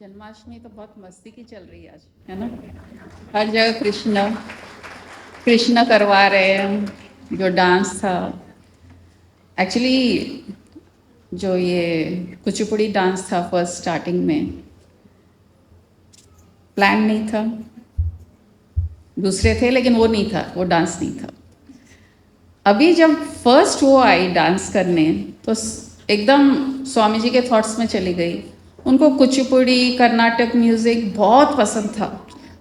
जन्माष्टमी तो बहुत मस्ती की चल रही है आज, है ना। हर जगह कृष्ण कृष्ण करवा रहे हैं। जो डांस था, एक्चुअली जो ये कुचिपुड़ी डांस था फर्स्ट स्टार्टिंग में प्लान नहीं था। दूसरे थे लेकिन वो नहीं था, वो डांस नहीं था। अभी जब फर्स्ट वो आई डांस करने तो एकदम स्वामी जी के थॉट्स में चली गई। उनको कुचिपुड़ी कर्नाटक म्यूजिक बहुत पसंद था।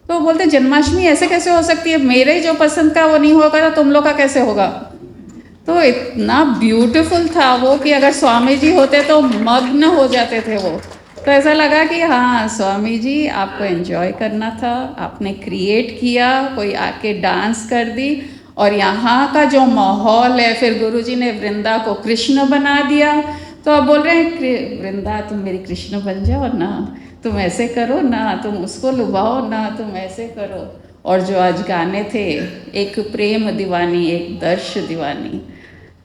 तो बोलते जन्माष्टमी ऐसे कैसे हो सकती है, मेरे जो पसंद का वो नहीं होगा तो तुम लोग का कैसे होगा। तो इतना ब्यूटीफुल था वो कि अगर स्वामी जी होते तो मग्न हो जाते थे वो। तो ऐसा लगा कि हाँ स्वामी जी आपको एंजॉय करना था, आपने क्रिएट किया, कोई आके डांस कर दी। और यहाँ का जो माहौल है, फिर गुरुजी ने वृंदा को कृष्ण बना दिया। तो अब बोल रहे हैं वृंदा तुम मेरी कृष्ण बन जाओ ना, तुम ऐसे करो ना, तुम उसको लुभाओ ना, तुम ऐसे करो। और जो आज गाने थे, एक प्रेम दीवानी एक दर्श दीवानी।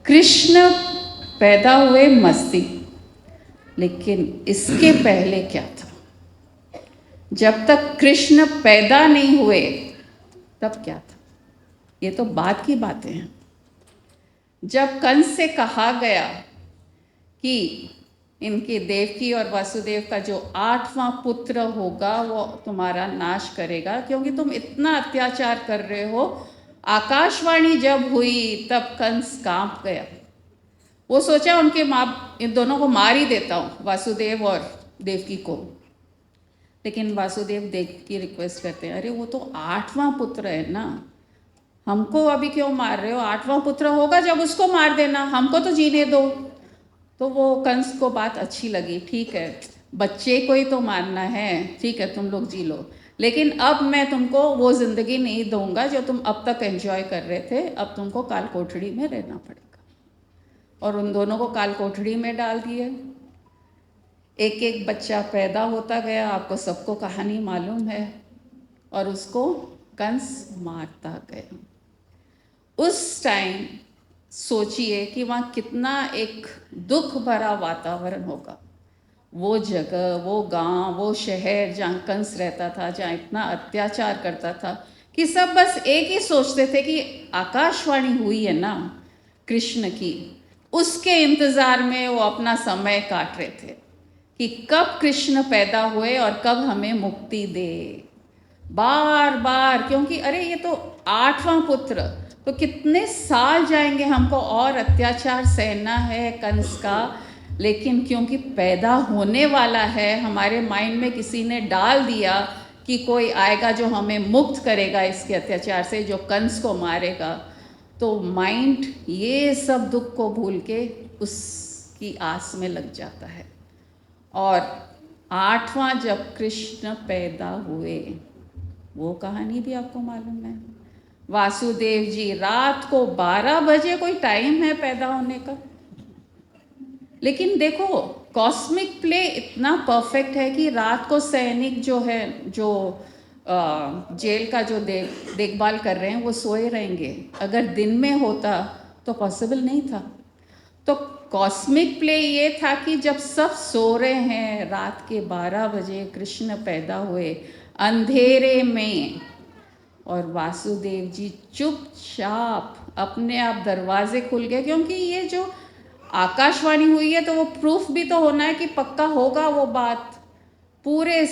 कृष्ण पैदा हुए मस्ती, लेकिन इसके पहले क्या था। जब तक कृष्ण पैदा नहीं हुए तब क्या था, ये तो बाद की बातें हैं। जब कंस से कहा गया कि इनके देवकी और वासुदेव का जो 8वां पुत्र होगा वो तुम्हारा नाश करेगा क्योंकि तुम इतना अत्याचार कर रहे हो। आकाशवाणी जब हुई तब कंस कांप गया। वो सोचा उनके माँ इन दोनों को मार ही देता हूँ, वासुदेव और देवकी को। लेकिन वासुदेव देवकी की रिक्वेस्ट करते हैं, अरे वो तो 8वां पुत्र है ना, हमको अभी क्यों मार रहे हो, 8वां पुत्र होगा जब उसको मार देना, हमको तो जीने दो। तो वो कंस को बात अच्छी लगी, ठीक है बच्चे को ही तो मारना है, ठीक है तुम लोग जी लो, लेकिन अब मैं तुमको वो ज़िंदगी नहीं दूंगा जो तुम अब तक एंजॉय कर रहे थे, अब तुमको काल कोठड़ी में रहना पड़ेगा। और उन दोनों को काल कोठड़ी में डाल दिए। एक एक बच्चा पैदा होता गया, आपको सबको कहानी मालूम है। और उसको कंस मारता गया। उस टाइम सोचिए कि वहाँ कितना एक दुख भरा वातावरण होगा। वो जगह, वो गांव, वो शहर जहाँ कंस रहता था, जहाँ इतना अत्याचार करता था, कि सब बस एक ही सोचते थे कि आकाशवाणी हुई है ना कृष्ण की, उसके इंतज़ार में वो अपना समय काट रहे थे कि कब कृष्ण पैदा हुए और कब हमें मुक्ति दे। बार बार, क्योंकि अरे ये तो 8वां पुत्र, तो कितने साल जाएंगे हमको और अत्याचार सहना है कंस का। लेकिन क्योंकि पैदा होने वाला है, हमारे माइंड में किसी ने डाल दिया कि कोई आएगा जो हमें मुक्त करेगा इसके अत्याचार से, जो कंस को मारेगा। तो माइंड ये सब दुख को भूल के उसकी आस में लग जाता है। और 8वां जब कृष्ण पैदा हुए, वो कहानी भी आपको मालूम है। वासुदेव जी, रात को 12 बजे कोई टाइम है पैदा होने का, लेकिन देखो कॉस्मिक प्ले इतना परफेक्ट है कि रात को सैनिक जो है, जो जेल का जो देखभाल कर रहे हैं वो सोए रहेंगे। अगर दिन में होता तो पॉसिबल नहीं था। तो कॉस्मिक प्ले ये था कि जब सब सो रहे हैं, रात के 12 बजे कृष्ण पैदा हुए अंधेरे में, और वासुदेव जी चुपचाप, अपने आप दरवाजे खुल गए। क्योंकि ये जो आकाशवाणी हुई है तो वो प्रूफ भी तो होना है कि पक्का होगा वो बात। पूरे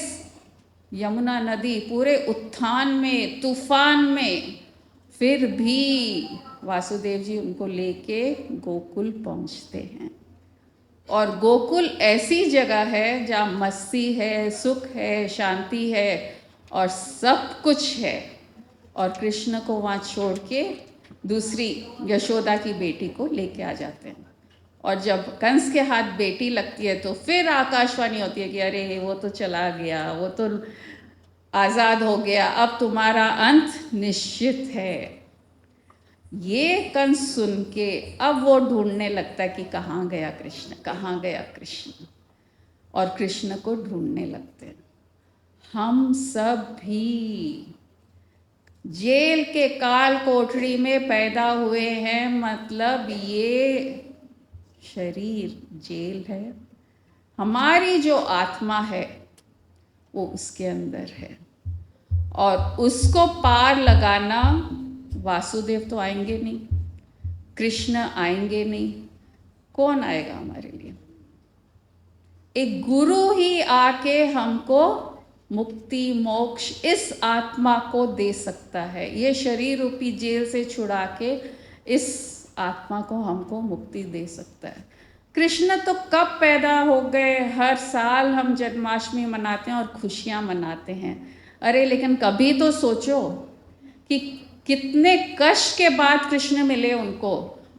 यमुना नदी पूरे उत्थान में, तूफान में, फिर भी वासुदेव जी उनको लेके गोकुल पहुंचते हैं। और गोकुल ऐसी जगह है जहाँ मस्ती है, सुख है, शांति है और सब कुछ है। और कृष्ण को वहाँ छोड़ के दूसरी यशोदा की बेटी को लेके आ जाते हैं। और जब कंस के हाथ बेटी लगती है तो फिर आकाशवाणी होती है कि अरे वो तो चला गया, वो तो आज़ाद हो गया, अब तुम्हारा अंत निश्चित है। ये कंस सुन के अब वो ढूंढने लगता है कि कहाँ गया कृष्ण, कहाँ गया कृष्ण, और कृष्ण को ढूंढने लगते हैं। हम सब भी जेल के काल कोठरी में पैदा हुए हैं, मतलब ये शरीर जेल है। हमारी जो आत्मा है वो उसके अंदर है, और उसको पार लगाना वासुदेव तो आएंगे नहीं, कृष्ण आएंगे नहीं, कौन आएगा हमारे लिए? एक गुरु ही आके हमको मुक्ति मोक्ष इस आत्मा को दे सकता है। ये शरीर रूपी जेल से छुड़ा के इस आत्मा को हमको मुक्ति दे सकता है। कृष्ण तो कब पैदा हो गए, हर साल हम जन्माष्टमी मनाते हैं और खुशियाँ मनाते हैं। अरे लेकिन कभी तो सोचो कि कितने कष्ट के बाद कृष्ण मिले उनको।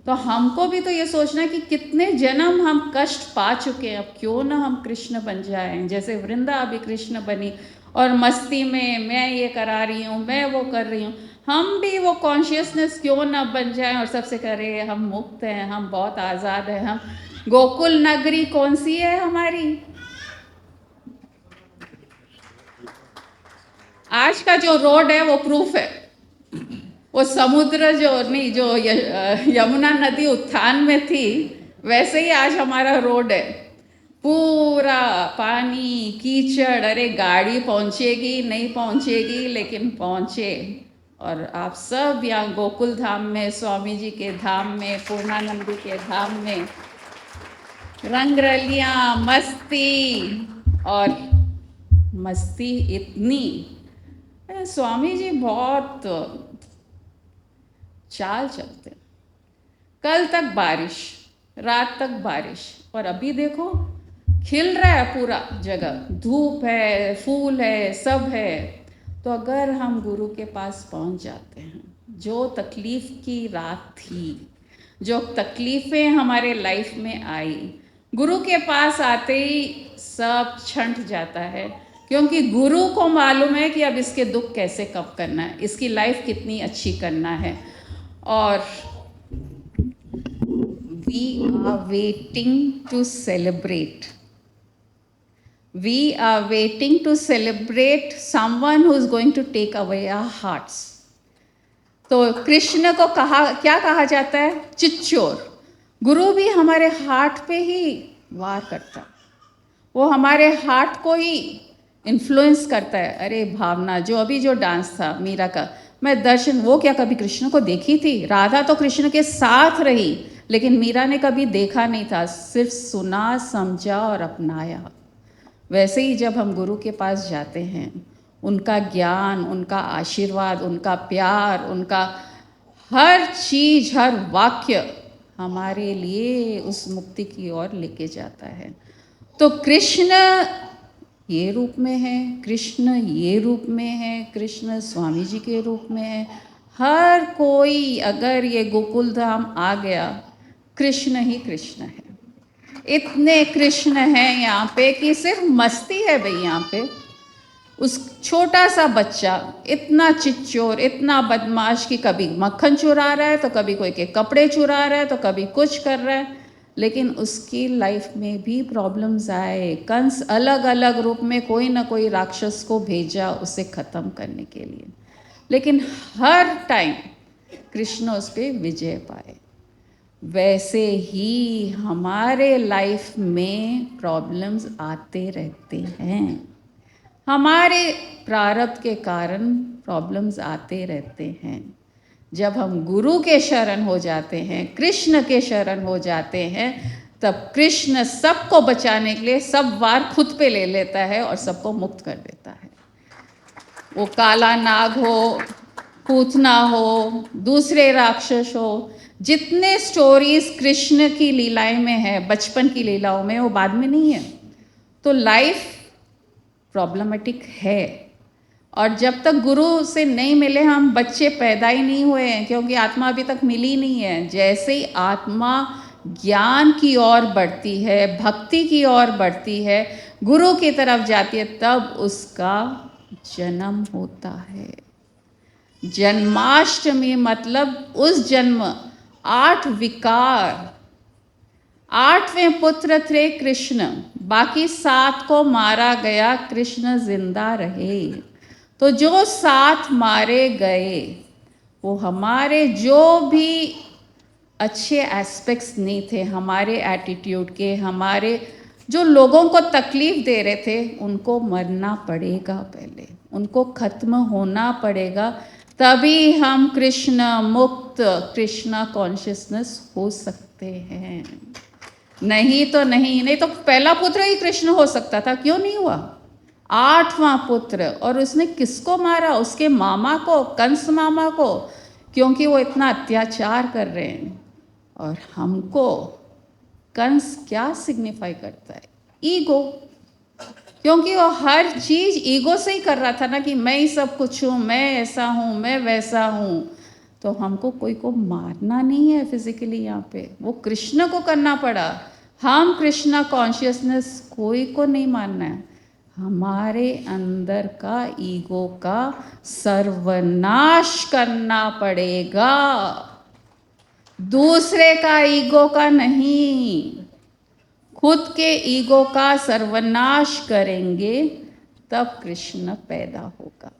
तो हमको भी तो ये सोचना है कि कितने जन्म हम कष्ट पा चुके हैं, अब क्यों ना हम कृष्ण बन जाएं। जैसे वृंदा अभी कृष्ण बनी और मस्ती में मैं ये करा रही हूँ, मैं वो कर रही हूँ, हम भी वो कॉन्शियसनेस क्यों ना बन जाएं और सबसे करें हम मुक्त हैं, हम बहुत आज़ाद हैं। हम गोकुल नगरी कौन सी है हमारी? आज का जो रोड है वो प्रूफ है। वो समुद्र जो नहीं, जो यमुना नदी उत्थान में थी, वैसे ही आज हमारा रोड है, पूरा पानी कीचड़। अरे गाड़ी पहुंचेगी नहीं पहुंचेगी, लेकिन पहुंचे। और आप सब यहाँ गोकुल धाम में, स्वामी जी के धाम में, पूर्णानंदी के धाम में रंग रलियाँ, मस्ती। और मस्ती इतनी, स्वामी जी बहुत चाल चलते। कल तक बारिश, रात तक बारिश, और अभी देखो खिल रहा है पूरा जगह, धूप है, फूल है, सब है। तो अगर हम गुरु के पास पहुंच जाते हैं, जो तकलीफ की रात थी, जो तकलीफ़ें हमारे लाइफ में आई, गुरु के पास आते ही सब छंट जाता है। क्योंकि गुरु को मालूम है कि अब इसके दुख कैसे कम करना है, इसकी लाइफ कितनी अच्छी करना है। और we are waiting to celebrate. We are waiting to celebrate someone who is going to take away our hearts. तो कृष्ण को क्या कहा जाता है? चिच्चोर। गुरु भी हमारे हार्ट पे ही वार करता है, वो हमारे हार्ट को ही इन्फ्लुएंस करता है। अरे भावना, जो डांस था मीरा का, मैं दर्शन, वो क्या कभी कृष्ण को देखी थी? राधा तो कृष्ण के साथ रही, लेकिन मीरा ने कभी देखा नहीं था, सिर्फ सुना, समझा और अपनाया। वैसे ही जब हम गुरु के पास जाते हैं, उनका ज्ञान, उनका आशीर्वाद, उनका प्यार, उनका हर चीज, हर वाक्य हमारे लिए उस मुक्ति की ओर लेके जाता है। तो कृष्ण ये रूप में है, कृष्ण ये रूप में है, कृष्ण स्वामी जी के रूप में है। हर कोई अगर ये गोकुल धाम आ गया, कृष्ण ही कृष्ण है। इतने कृष्ण हैं यहाँ पे कि सिर्फ मस्ती है भाई यहाँ पे। उस छोटा सा बच्चा इतना चिच्चोर, इतना बदमाश कि कभी मक्खन चुरा रहा है, तो कभी कोई के कपड़े चुरा रहा है, तो कभी कुछ कर रहा है। लेकिन उसकी लाइफ में भी प्रॉब्लम्स आए। कंस अलग अलग रूप में कोई ना कोई राक्षस को भेजा उसे ख़त्म करने के लिए, लेकिन हर टाइम कृष्ण उस पर विजय पाए। वैसे ही हमारे लाइफ में प्रॉब्लम्स आते रहते हैं, हमारे प्रारब्ध के कारण प्रॉब्लम्स आते रहते हैं। जब हम गुरु के शरण हो जाते हैं, कृष्ण के शरण हो जाते हैं, तब कृष्ण सबको बचाने के लिए सब वार खुद पे ले लेता है और सबको मुक्त कर देता है। वो काला नाग हो, पूतना हो, दूसरे राक्षस हो, जितने स्टोरीज कृष्ण की लीलाएं में है, बचपन की लीलाओं में, वो बाद में नहीं है। तो लाइफ प्रॉब्लमेटिक है। और जब तक गुरु से नहीं मिले, हम बच्चे पैदा ही नहीं हुए हैं, क्योंकि आत्मा अभी तक मिली नहीं है। जैसे ही आत्मा ज्ञान की ओर बढ़ती है, भक्ति की ओर बढ़ती है, गुरु की तरफ जाती है, तब उसका जन्म होता है। जन्माष्टमी मतलब उस जन्म 8 विकार, 8वें पुत्र थे कृष्ण, बाकी 7 को मारा गया, कृष्ण जिंदा रहे। तो जो 7 मारे गए, वो हमारे जो भी अच्छे एस्पेक्ट्स नहीं थे, हमारे एटीट्यूड के, हमारे जो लोगों को तकलीफ दे रहे थे उनको मरना पड़ेगा, पहले उनको खत्म होना पड़ेगा, तभी हम कृष्ण मुक्त, कृष्ण कॉन्शियसनेस हो सकते हैं। नहीं तो नहीं, नहीं तो पहला पुत्र ही कृष्ण हो सकता था, क्यों नहीं हुआ? 8वां पुत्र, और उसने किसको मारा? उसके मामा को, कंस मामा को, क्योंकि वो इतना अत्याचार कर रहे हैं। और हमको कंस क्या सिग्निफाई करता है? ईगो, क्योंकि वो हर चीज ईगो से ही कर रहा था ना, कि मैं ही सब कुछ हूँ, मैं ऐसा हूँ, मैं वैसा हूँ। तो हमको कोई को मारना नहीं है फिजिकली, यहाँ पे वो कृष्ण को करना पड़ा। हम कृष्ण कॉन्शियसनेस कोई को नहीं मानना है, हमारे अंदर का ईगो का सर्वनाश करना पड़ेगा, दूसरे का ईगो का नहीं। खुद के ईगो का सर्वनाश करेंगे तब कृष्ण पैदा होगा,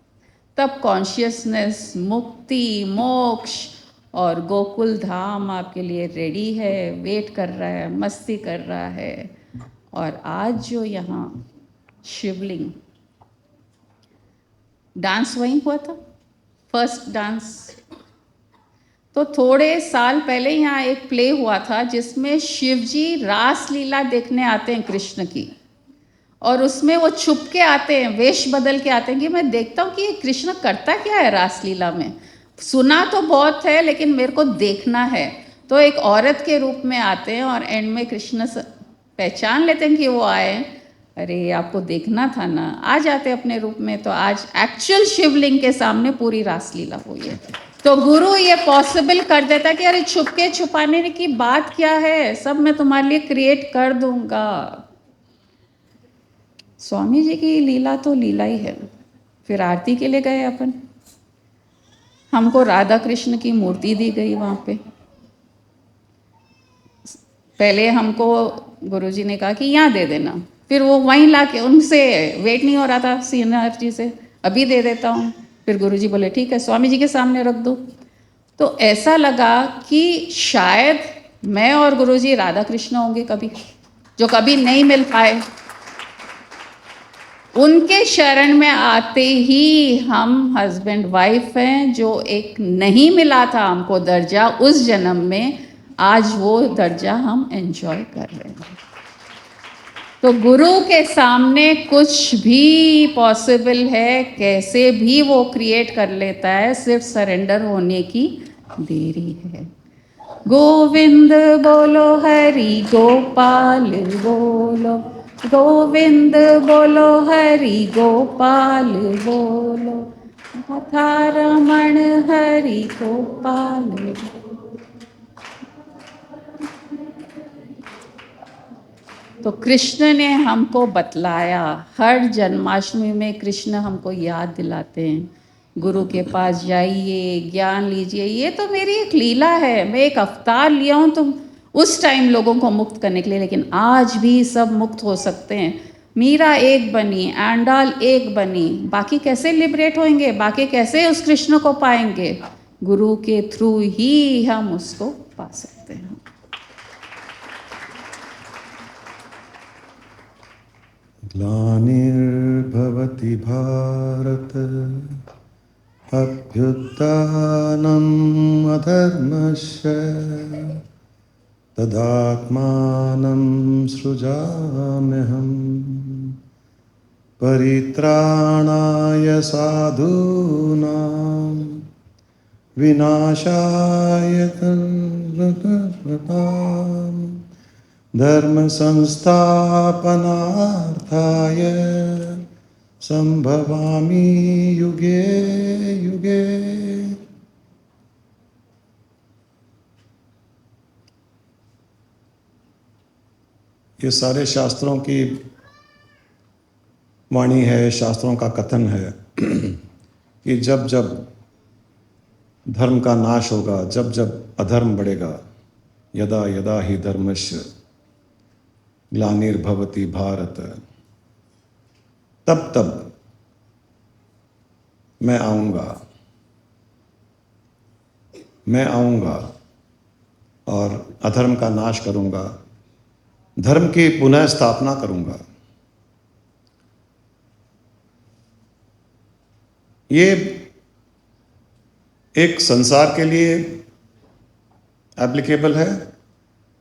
तब कॉन्शियसनेस, मुक्ति, मोक्ष और गोकुल धाम आपके लिए रेडी है, वेट कर रहा है, मस्ती कर रहा है। और आज जो यहाँ शिवलिंग डांस वहीं हुआ था, फर्स्ट डांस, तो थोड़े साल पहले यहाँ एक प्ले हुआ था जिसमें शिवजी रास लीला देखने आते हैं कृष्ण की, और उसमें वो छुप के आते हैं, वेश बदल के आते हैं, कि मैं देखता हूँ कि ये कृष्ण करता क्या है रासलीला में। सुना तो बहुत है लेकिन मेरे को देखना है। तो एक औरत के रूप में आते हैं और एंड में कृष्ण पहचान लेते हैं कि वो आए, अरे आपको देखना था ना, आ जाते अपने रूप में। तो आज एक्चुअल शिवलिंग के सामने पूरी रासलीला हुई है। तो गुरु ये पॉसिबल कर देता कि अरे छुप के छुपाने की बात क्या है, सब मैं तुम्हारे लिए क्रिएट कर दूंगा। स्वामी जी की लीला तो लीला ही है। फिर आरती के लिए गए अपन, हमको राधा कृष्ण की मूर्ति दी गई वहाँ पे। पहले हमको गुरुजी ने कहा कि यहाँ दे देना, फिर वो वहीं ला के, उनसे वेट नहीं हो रहा था सीनियर जी से, अभी दे देता हूँ। फिर गुरुजी बोले ठीक है स्वामी जी के सामने रख दो। तो ऐसा लगा कि शायद मैं और गुरुजी राधा कृष्ण होंगे कभी, जो कभी नहीं मिल पाए। उनके शरण में आते ही हम हस्बैंड वाइफ हैं, जो एक नहीं मिला था हमको दर्जा उस जन्म में, आज वो दर्जा हम एंजॉय कर रहे हैं। तो गुरु के सामने कुछ भी पॉसिबल है, कैसे भी वो क्रिएट कर लेता है, सिर्फ सरेंडर होने की देरी है। गोविंद बोलो, हरि गोपाल बोलो, गोविंद बोलो, हरि गोपाल बोलो, कथा रमण हरि गोपाल। तो कृष्ण ने हमको बतलाया, हर जन्माष्टमी में कृष्ण हमको याद दिलाते हैं, गुरु के पास जाइए, ज्ञान लीजिए, ये तो मेरी एक लीला है, मैं एक अवतार लिया हूँ तो उस टाइम लोगों को मुक्त करने के लिए, लेकिन आज भी सब मुक्त हो सकते हैं। मीरा एक बनी, आंडाल एक बनी, बाकी कैसे लिबरेट होंगे, बाकी कैसे उस कृष्ण को पाएंगे? गुरु के थ्रू ही हम उसको पा सकते हैं। ग्लानिर्भवति भारत, अभ्युत्थानम् अधर्मस्य, तदात्मानं सृजाम्यहम्, परित्राणाय साधूनां विनाशाय दुष्कृताम्, धर्म संस्थापनार्थाय संभवामि युगे युगे। ये सारे शास्त्रों की वाणी है, शास्त्रों का कथन है कि जब जब धर्म का नाश होगा, जब जब अधर्म बढ़ेगा, यदा यदा ही धर्मस्य ग्लानिर्भवति भारत, तब तब मैं आऊँगा और अधर्म का नाश करूँगा, धर्म की पुनः स्थापना करूंगा। ये एक संसार के लिए एप्लीकेबल है,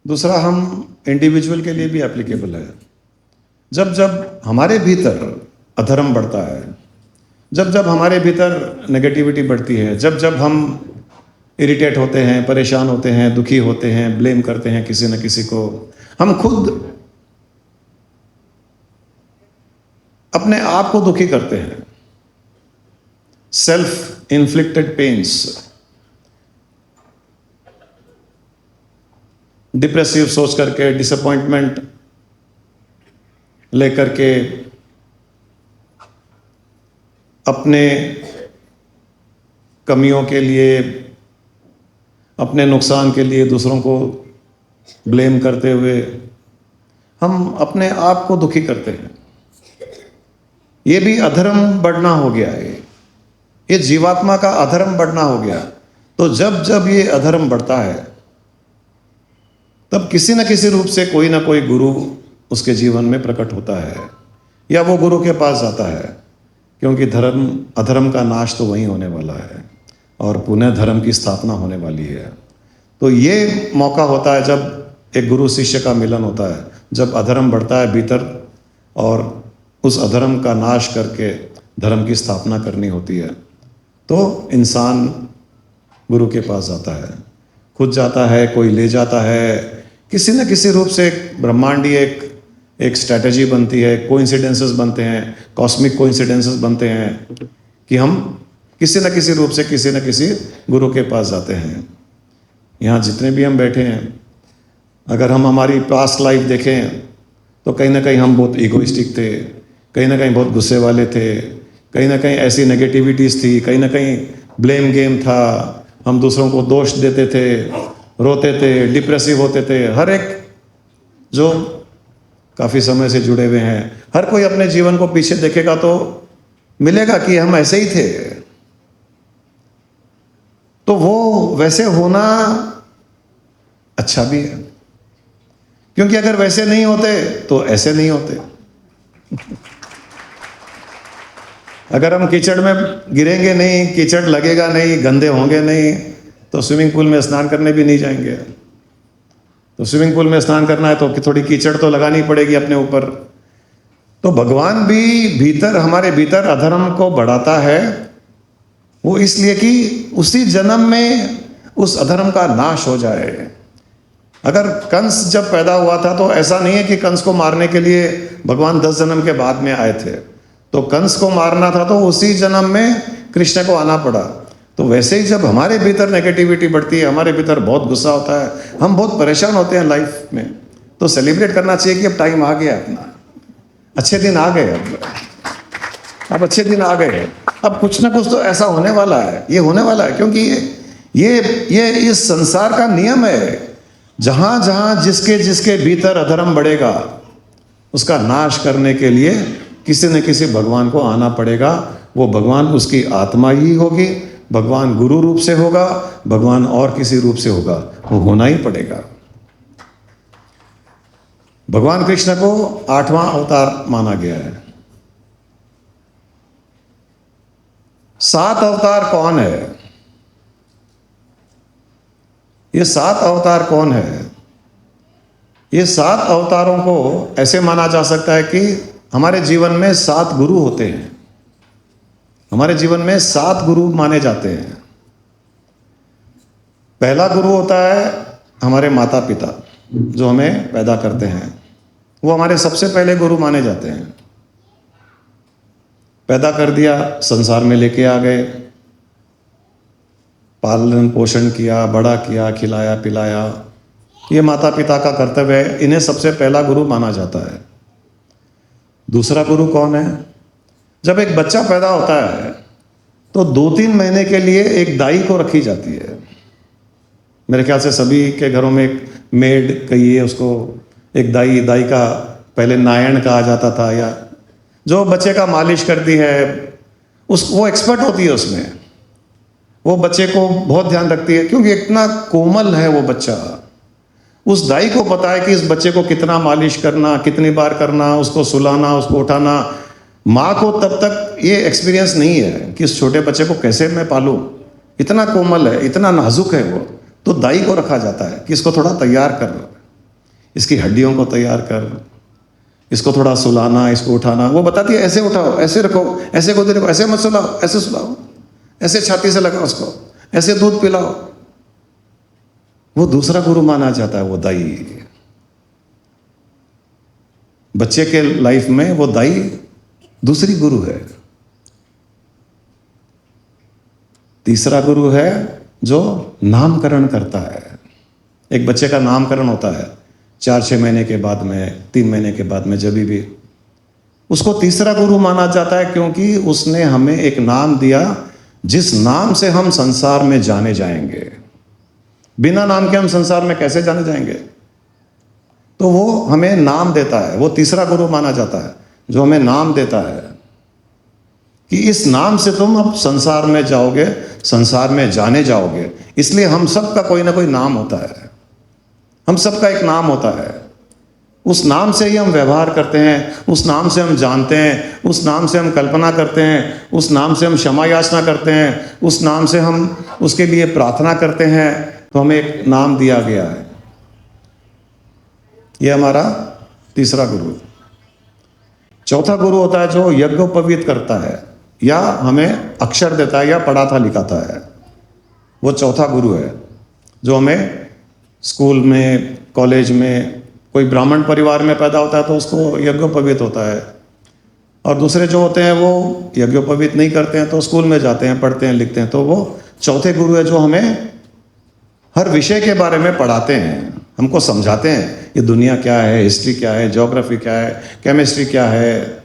दूसरा हम इंडिविजुअल के लिए भी एप्लीकेबल है। जब जब हमारे भीतर अधर्म बढ़ता है, जब जब हमारे भीतर नेगेटिविटी बढ़ती है, जब जब हम इरिटेट होते हैं, परेशान होते हैं, दुखी होते हैं, ब्लेम करते हैं किसी न किसी को, हम खुद अपने आप को दुखी करते हैं। सेल्फ इन्फ्लिक्टेड पेन्स, डिप्रेसिव सोच करके, डिसअपॉइंटमेंट लेकर के, अपने कमियों के लिए, अपने नुकसान के लिए दूसरों को ब्लेम करते हुए हम अपने आप को दुखी करते हैं। ये भी अधर्म बढ़ना हो गया है, ये जीवात्मा का अधर्म बढ़ना हो गया। तो जब जब ये अधर्म बढ़ता है, तब किसी न किसी रूप से कोई ना कोई गुरु उसके जीवन में प्रकट होता है, या वो गुरु के पास जाता है, क्योंकि अधर्म का नाश तो वहीं होने वाला है और पुनः धर्म की स्थापना होने वाली है। तो ये मौका होता है जब एक गुरु शिष्य का मिलन होता है, जब अधर्म बढ़ता है भीतर और उस अधर्म का नाश करके धर्म की स्थापना करनी होती है, तो इंसान गुरु के पास जाता है, खुद जाता है, कोई ले जाता है, किसी न किसी रूप से ब्रह्मांडीय एक स्ट्रैटेजी बनती है, कोइंसिडेंसेस बनते हैं, कॉस्मिक कोइंसिडेंसेस बनते हैं कि हम किसी न किसी रूप से किसी न किसी गुरु के पास जाते हैं। यहाँ जितने भी हम बैठे हैं, अगर हम हमारी पास्ट लाइफ देखें तो कहीं ना कहीं हम बहुत ईगोइस्टिक थे, कहीं ना कहीं बहुत गुस्से वाले थे, कहीं ना कहीं ऐसी नेगेटिविटीज़ थी, कहीं ना कहीं ब्लेम गेम था, हम दूसरों को दोष देते थे, रोते थे, डिप्रेसिव होते थे। हर एक जो काफ़ी समय से जुड़े हुए हैं, हर कोई अपने जीवन को पीछे देखेगा तो मिलेगा कि हम ऐसे ही थे। तो वो वैसे होना अच्छा भी है, क्योंकि अगर वैसे नहीं होते तो ऐसे नहीं होते। अगर हम कीचड़ में गिरेंगे नहीं, कीचड़ लगेगा नहीं, गंदे होंगे नहीं, तो स्विमिंग पूल में स्नान करने भी नहीं जाएंगे। तो स्विमिंग पूल में स्नान करना है तो थोड़ी कीचड़ तो लगानी पड़ेगी अपने ऊपर। तो भगवान भी हमारे भीतर अधर्म को बढ़ाता है, वो इसलिए कि उसी जन्म में उस अधर्म का नाश हो जाए। अगर कंस जब पैदा हुआ था तो ऐसा नहीं है कि कंस को मारने के लिए भगवान 10 जन्म के बाद में आए थे। तो कंस को मारना था तो उसी जन्म में कृष्ण को आना पड़ा। तो वैसे ही जब हमारे भीतर नेगेटिविटी बढ़ती है, हमारे भीतर बहुत गुस्सा होता है, हम बहुत परेशान होते हैं लाइफ में, तो सेलिब्रेट करना चाहिए कि अब टाइम आ गया, अपना अच्छे दिन आ गए, अब अच्छे दिन आ गए, अब कुछ ना कुछ तो ऐसा होने वाला है, ये होने वाला है। क्योंकि ये इस संसार का नियम है, जहाँ जहाँ जिसके भीतर अधर्म बढ़ेगा उसका नाश करने के लिए किसी न किसी भगवान को आना पड़ेगा। वो भगवान उसकी आत्मा ही होगी, भगवान गुरु रूप से होगा, भगवान और किसी रूप से होगा, वो होना ही पड़ेगा। भगवान कृष्ण को 8वां अवतार माना गया है। 7 अवतार कौन है? ये 7 अवतार कौन है? ये 7 अवतारों को ऐसे माना जा सकता है कि हमारे जीवन में 7 गुरु होते हैं, हमारे जीवन में 7 गुरु माने जाते हैं। पहला गुरु होता है हमारे माता पिता, जो हमें पैदा करते हैं, वो हमारे सबसे पहले गुरु माने जाते हैं। पैदा कर दिया, संसार में लेके आ गए, पालन पोषण किया, बड़ा किया, खिलाया पिलाया, ये माता पिता का कर्तव्य है, इन्हें सबसे पहला गुरु माना जाता है। दूसरा गुरु कौन है? जब एक बच्चा पैदा होता है तो 2-3 महीने के लिए एक दाई को रखी जाती है। मेरे ख्याल से सभी के घरों में एक मेड कहिए उसको, एक दाई का पहले नायण कहा जाता था, या जो बच्चे का मालिश करती है, वो एक्सपर्ट होती है उसमें, वो बच्चे को बहुत ध्यान रखती है, क्योंकि इतना कोमल है वो बच्चा, उस दाई को पता है कि इस बच्चे को कितना मालिश करना, कितनी बार करना, उसको सुलाना, उसको उठाना। माँ को तब तक ये एक्सपीरियंस नहीं है कि इस छोटे बच्चे को कैसे मैं पालूं, इतना कोमल है, इतना नाजुक है वो। तो दाई को रखा जाता है कि इसको थोड़ा तैयार कर, इसकी हड्डियों को तैयार कर, इसको थोड़ा सुलाना, इसको उठाना। वो बताती है ऐसे उठाओ, ऐसे रखो, ऐसे गोदी रखो, ऐसे मत सुलाओ, ऐसे सुलाओ, ऐसे छाती से लगाओ उसको, ऐसे दूध पिलाओ। वो दूसरा गुरु माना जाता है वो दाई। बच्चे के लाइफ में वो दाई दूसरी गुरु है। तीसरा गुरु है जो नामकरण करता है। एक बच्चे का नामकरण होता है 4-6 महीने के बाद में, 3 महीने के बाद में, जब भी उसको तीसरा गुरु माना जाता है, क्योंकि उसने हमें एक नाम दिया जिस नाम से हम संसार में जाने जाएंगे। बिना नाम के हम संसार में कैसे जाने जाएंगे? तो वो हमें नाम देता है, वो तीसरा गुरु माना जाता है जो हमें नाम देता है कि इस नाम से तुम अब संसार में जाओगे, संसार में जाने जाओगे। इसलिए हम सब का कोई ना कोई नाम होता है, हम सबका एक नाम होता है। उस नाम से ही हम व्यवहार करते हैं, उस नाम से हम जानते हैं, उस नाम से हम कल्पना करते हैं, उस नाम से हम क्षमा याचना करते हैं, उस नाम से हम उसके लिए प्रार्थना करते हैं। तो हमें एक नाम दिया गया है। यह हमारा तीसरा गुरु। चौथा गुरु होता है जो यज्ञोपवीत करता है या हमें अक्षर देता है या पढ़ाता लिखाता है। वो चौथा गुरु है जो हमें स्कूल में, कॉलेज में, कोई ब्राह्मण परिवार में पैदा होता है तो उसको यज्ञोपवीत होता है। और दूसरे जो होते हैं वो यज्ञोपवीत नहीं करते हैं तो स्कूल में जाते हैं, पढ़ते हैं, लिखते हैं। तो वो चौथे गुरु है जो हमें हर विषय के बारे में पढ़ाते हैं, हमको समझाते हैं ये दुनिया क्या है, हिस्ट्री क्या है, ज्योग्राफी क्या है, केमिस्ट्री क्या है।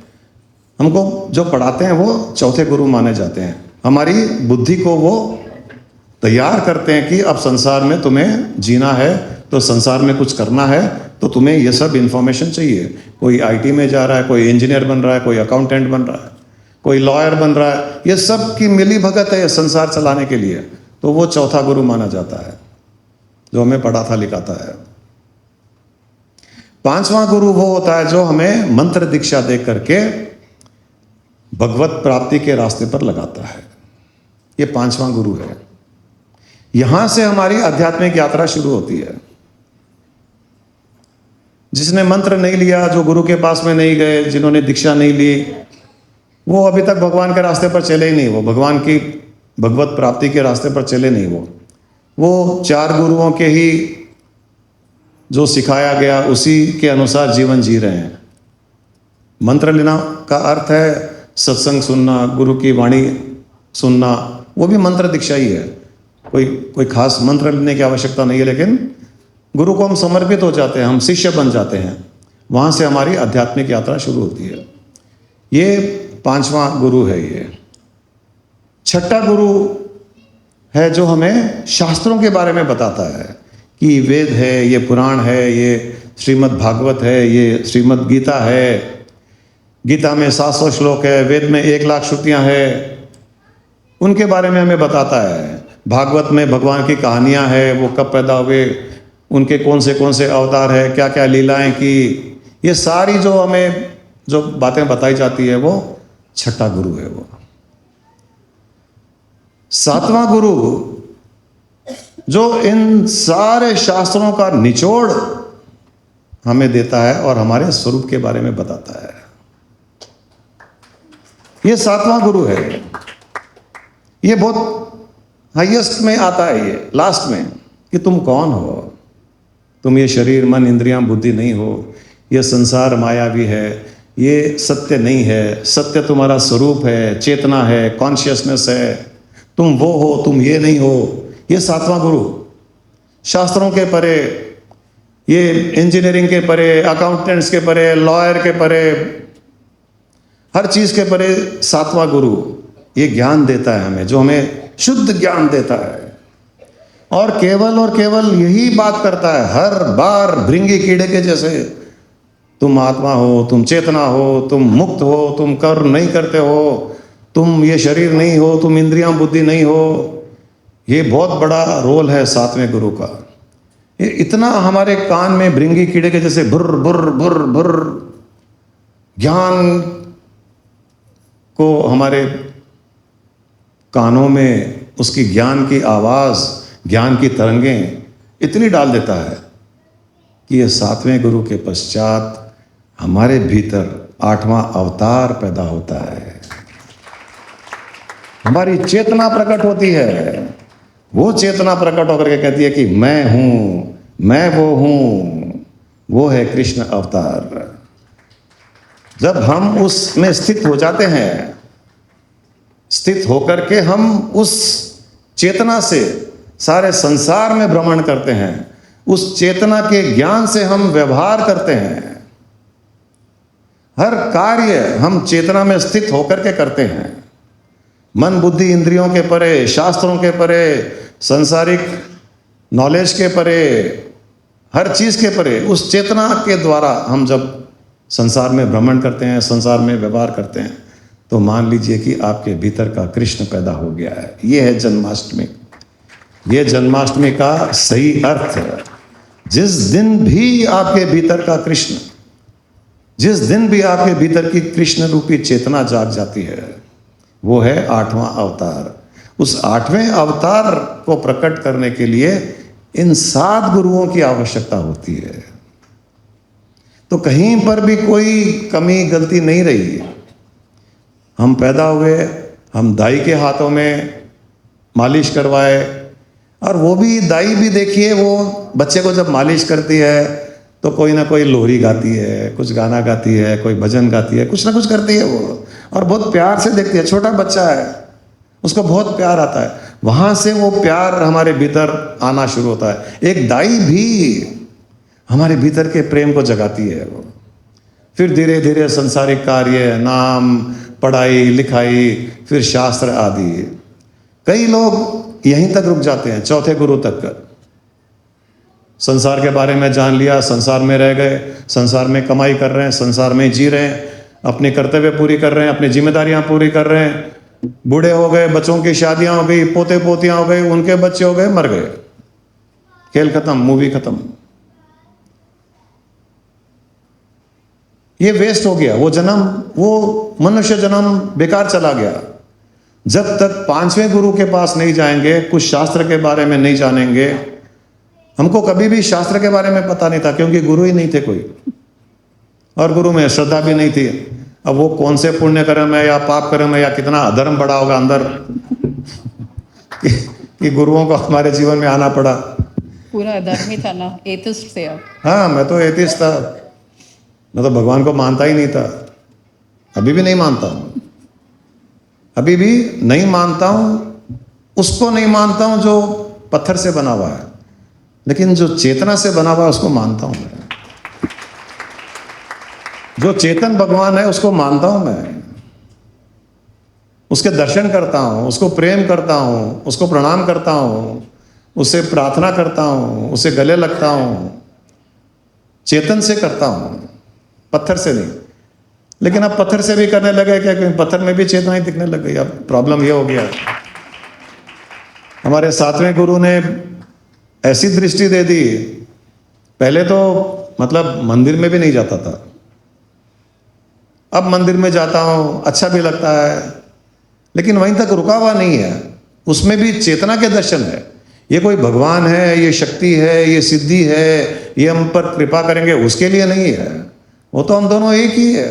हमको जो पढ़ाते हैं वो चौथे गुरु माने जाते हैं। हमारी बुद्धि को वो तैयार करते हैं कि अब संसार में तुम्हें जीना है, तो संसार में कुछ करना है, तो तुम्हें ये सब इन्फॉर्मेशन चाहिए। कोई आईटी में जा रहा है, कोई इंजीनियर बन रहा है, कोई अकाउंटेंट बन रहा है, कोई लॉयर बन रहा है। ये सब की मिली भगत है संसार चलाने के लिए। तो वो चौथा गुरु माना जाता है जो हमें पढ़ाता लिखाता है। पांचवा गुरु वो होता है जो हमें मंत्र दीक्षा दे करके भगवत प्राप्ति के रास्ते पर लगाता है। ये पांचवा गुरु है। यहां से हमारी आध्यात्मिक यात्रा शुरू होती है। जिसने मंत्र नहीं लिया, जो गुरु के पास में नहीं गए, जिन्होंने दीक्षा नहीं ली, वो अभी तक भगवान के रास्ते पर चले ही नहीं। वो भगवान की भगवत प्राप्ति के रास्ते पर चले नहीं। वो 4 गुरुओं के ही जो सिखाया गया उसी के अनुसार जीवन जी रहे हैं। मंत्र लेना का अर्थ है सत्संग सुनना, गुरु की वाणी सुनना, वो भी मंत्र दीक्षा ही है। कोई खास मंत्र लेने की आवश्यकता नहीं है, लेकिन गुरु को हम समर्पित हो जाते हैं, हम शिष्य बन जाते हैं। वहाँ से हमारी आध्यात्मिक यात्रा शुरू होती है। ये पांचवा गुरु है। ये छठा गुरु है जो हमें शास्त्रों के बारे में बताता है कि वेद है, ये पुराण है, ये श्रीमद् भागवत है, ये श्रीमद् गीता है। गीता में 700 श्लोक है, वेद में 1,00,000 श्रुतियाँ हैं, उनके बारे में हमें बताता है। भागवत में भगवान की कहानियाँ हैं, वो कब पैदा हुए, उनके कौन से अवतार है, क्या क्या लीलाएं की, ये सारी जो हमें जो बातें बताई जाती है वो छठा गुरु है। वो सातवां गुरु जो इन सारे शास्त्रों का निचोड़ हमें देता है और हमारे स्वरूप के बारे में बताता है। ये सातवां गुरु है। ये बहुत हाईएस्ट में आता है, ये लास्ट में, कि तुम कौन हो। तुम ये शरीर, मन, इंद्रियां, बुद्धि नहीं हो। ये संसार मायावी है, ये सत्य नहीं है। सत्य तुम्हारा स्वरूप है, चेतना है, कॉन्शियसनेस है। तुम वो हो, तुम ये नहीं हो। ये सातवां गुरु शास्त्रों के परे, ये इंजीनियरिंग के परे, अकाउंटेंट्स के परे, लॉयर के परे, हर चीज के परे सातवां गुरु ये ज्ञान देता है हमें, जो हमें शुद्ध ज्ञान देता है। और केवल यही बात करता है हर बार भृंगी कीड़े के जैसे, तुम आत्मा हो, तुम चेतना हो, तुम मुक्त हो, तुम कर्म नहीं करते हो, तुम ये शरीर नहीं हो, तुम इंद्रियां बुद्धि नहीं हो। ये बहुत बड़ा रोल है सातवें गुरु का। ये इतना हमारे कान में भृंगी कीड़े के जैसे भुर भुर भुर भुर ज्ञान को हमारे कानों में उसकी ज्ञान की आवाज, ज्ञान की तरंगें इतनी डाल देता है कि ये 7वें गुरु के पश्चात हमारे भीतर 8वां अवतार पैदा होता है। हमारी चेतना प्रकट होती है। वो चेतना प्रकट होकर के कहती है कि मैं हूं, मैं वो हूं, वो है कृष्ण अवतार। जब हम उसमें स्थित हो जाते हैं, स्थित होकर के हम उस चेतना से सारे संसार में भ्रमण करते हैं, उस चेतना के ज्ञान से हम व्यवहार करते हैं। हर कार्य हम चेतना में स्थित होकर के करते हैं। मन बुद्धि इंद्रियों के परे, शास्त्रों के परे, सांसारिक नॉलेज के परे, हर चीज के परे, उस चेतना के द्वारा हम जब संसार में भ्रमण करते हैं, संसार में व्यवहार करते हैं, तो मान लीजिए कि आपके भीतर का कृष्ण पैदा हो गया है। ये है जन्माष्टमी। ये जन्माष्टमी का सही अर्थ है। जिस दिन भी आपके भीतर का कृष्ण, जिस दिन भी आपके भीतर की कृष्ण रूपी चेतना जाग जाती है, वो है 8वां अवतार। उस 8वें अवतार को प्रकट करने के लिए इन 7 गुरुओं की आवश्यकता होती है। तो कहीं पर भी कोई कमी गलती नहीं रही। हम पैदा हुए, हम दाई के हाथों में मालिश करवाए, और वो भी दाई भी देखिए, वो बच्चे को जब मालिश करती है तो कोई ना कोई लोरी गाती है, कुछ गाना गाती है, कोई भजन गाती है, कुछ ना कुछ करती है वो, और बहुत प्यार से देखती है। छोटा बच्चा है, उसको बहुत प्यार आता है। वहाँ से वो प्यार हमारे भीतर आना शुरू होता है। एक दाई भी हमारे भीतर के प्रेम को जगाती है वो। फिर धीरे धीरे संसारिक कार्य, नाम, पढ़ाई लिखाई, फिर शास्त्र आदि। कई लोग यहीं तक रुक जाते हैं, 4थे गुरु तक। संसार के बारे में जान लिया, संसार में रह गए, संसार में कमाई कर रहे हैं, संसार में जी रहे हैं, अपने कर्तव्य पूरी कर रहे हैं, अपनी जिम्मेदारियां पूरी कर रहे हैं। बूढ़े हो गए, बच्चों की शादियां हो गई, पोते पोतियां हो गई, उनके बच्चे हो गए, मर गए, खेल खत्म, मूवी खत्म। ये वेस्ट हो गया, वो जन्म, वो मनुष्य जन्म बेकार चला गया। जब तक 5वें गुरु के पास नहीं जाएंगे, कुछ शास्त्र के बारे में नहीं जानेंगे। हमको कभी भी शास्त्र के बारे में पता नहीं था, क्योंकि गुरु ही नहीं थे कोई, और गुरु में श्रद्धा भी नहीं थी। अब वो कौन से पुण्य कर्म है या पाप कर्म है या कितना अधर्म बड़ा होगा अंदर कि गुरुओं को हमारे जीवन में आना पड़ा। पूरा अधर्म ही था ना, एथिस्ट थे आप। हाँ, मैं तो एथिस्ट था। मैं तो भगवान को मानता ही नहीं था, अभी भी नहीं मानता हूँ, अभी भी नहीं मानता हूँ। उसको नहीं मानता हूँ जो पत्थर से बना हुआ है, लेकिन जो चेतना से बना हुआ है उसको मानता हूँ मैं। जो चेतन भगवान है उसको मानता हूँ मैं, उसके दर्शन करता हूँ, उसको प्रेम करता हूँ, उसको प्रणाम करता हूँ, उससे प्रार्थना करता हूँ, उसे गले लगता हूँ। चेतन से करता हूँ, पत्थर से नहीं। लेकिन अब पत्थर से भी करने लगे क्या, क्योंकि पत्थर में भी चेतना ही दिखने लग गई। अब प्रॉब्लम ये हो गया, हमारे 7वें गुरु ने ऐसी दृष्टि दे दी। पहले तो मतलब मंदिर में भी नहीं जाता था, अब मंदिर में जाता हूँ, अच्छा भी लगता है, लेकिन वहीं तक रुका हुआ नहीं है। उसमें भी चेतना के दर्शन है। ये कोई भगवान है, ये शक्ति है, ये सिद्धि है, ये हम पर कृपा करेंगे, उसके लिए नहीं है। वो तो हम दोनों एक ही है,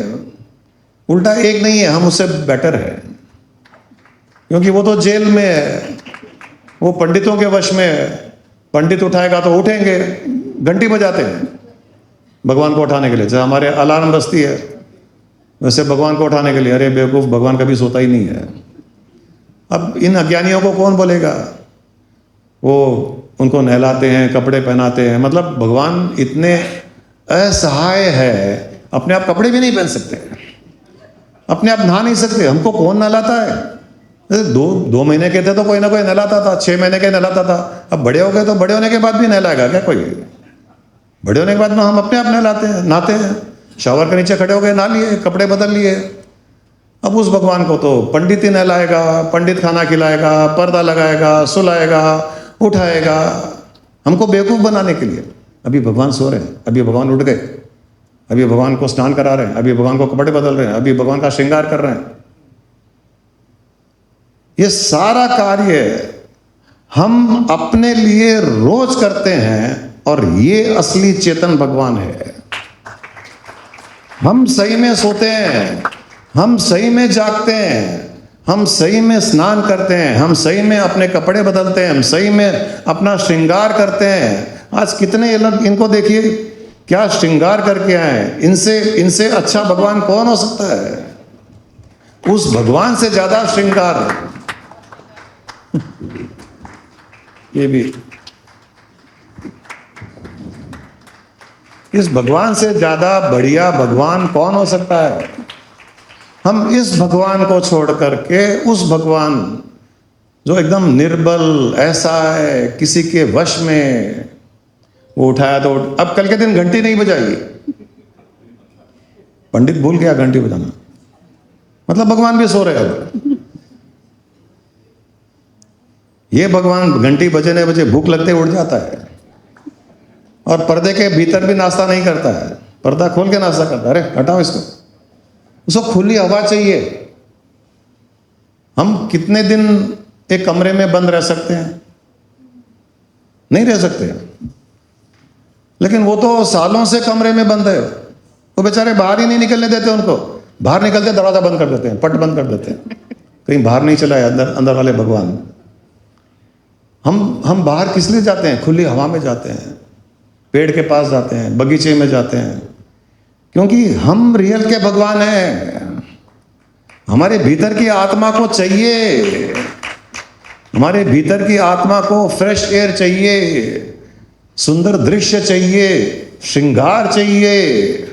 उल्टा एक नहीं है, हम उससे बेटर है। क्योंकि वो तो जेल में है, वो पंडितों के वश में है। पंडित उठाएगा तो उठेंगे, घंटी बजाते हैं भगवान को उठाने के लिए। जैसे हमारे अलार्म बजती है, वैसे भगवान को उठाने के लिए। अरे बेवकूफ, भगवान कभी सोता ही नहीं है। अब इन अज्ञानियों को कौन बोलेगा? वो उनको नहलाते हैं, कपड़े पहनाते हैं। मतलब भगवान इतने असहाय है, अपने आप कपड़े भी नहीं पहन सकते, अपने आप नहा नहीं सकते। हमको कौन नहलाता है? दो महीने के थे तो कोई ना कोई नहलाता था, 6 महीने के नहलाता था। अब बड़े हो गए तो बड़े होने के बाद भी नहलाएगा क्या कोई? बड़े होने के बाद में हम अपने आप नहलाते हैं, नहाते हैं। शावर के नीचे खड़े हो गए, नहा लिए, कपड़े बदल लिए। अब उस भगवान को तो पंडित ही नहलाएगा, पंडित खाना खिलाएगा, पर्दा लगाएगा, सुलाएगा, उठाएगा। हमको बेवकूफ़ बनाने के लिए। अभी भगवान सो रहे हैं, अभी भगवान उठ गए, अभी भगवान को स्नान करा रहे हैं, अभी भगवान को कपड़े बदल रहे हैं, अभी भगवान का श्रृंगार कर रहे हैं। ये सारा कार्य हम अपने लिए रोज करते हैं और ये असली चेतन भगवान है। हम सही में सोते हैं, हम सही में जागते हैं, हम सही में स्नान करते हैं, हम सही में अपने कपड़े बदलते हैं, हम सही में अपना श्रृंगार करते हैं। आज कितने लोग, इनको देखिए क्या श्रृंगार करके आए हैं। इनसे अच्छा भगवान कौन हो सकता है? उस भगवान से ज्यादा श्रृंगार ये भी, इस भगवान से ज्यादा बढ़िया भगवान कौन हो सकता है? हम इस भगवान को छोड़ करके उस भगवान जो एकदम निर्बल ऐसा है, किसी के वश में, वो उठाया तो अब कल के दिन घंटी नहीं बजाई, पंडित भूल गया घंटी बजाना, मतलब भगवान भी सो रहे अब। ये भगवान घंटी बजे नहीं बजे भूख लगते उठ जाता है और पर्दे के भीतर भी नाश्ता नहीं करता है, पर्दा खोल के नाश्ता करता है। अरे हटाओ इसको, उसको खुली हवा चाहिए। हम कितने दिन एक कमरे में बंद रह सकते हैं? नहीं रह सकते। लेकिन वो तो सालों से कमरे में बंद है, वो बेचारे बाहर ही नहीं निकलने देते उनको। बाहर निकलते दरवाजा बंद कर देते हैं, पट बंद कर देते हैं, कहीं बाहर नहीं चला है अंदर वाले भगवान। हम बाहर किस लिए जाते हैं? खुली हवा में जाते हैं, पेड़ के पास जाते हैं, बगीचे में जाते हैं, क्योंकि हम रियल के भगवान हैं। हमारे भीतर की आत्मा को चाहिए, हमारे भीतर की आत्मा को फ्रेश एयर चाहिए, सुंदर दृश्य चाहिए, श्रृंगार चाहिए,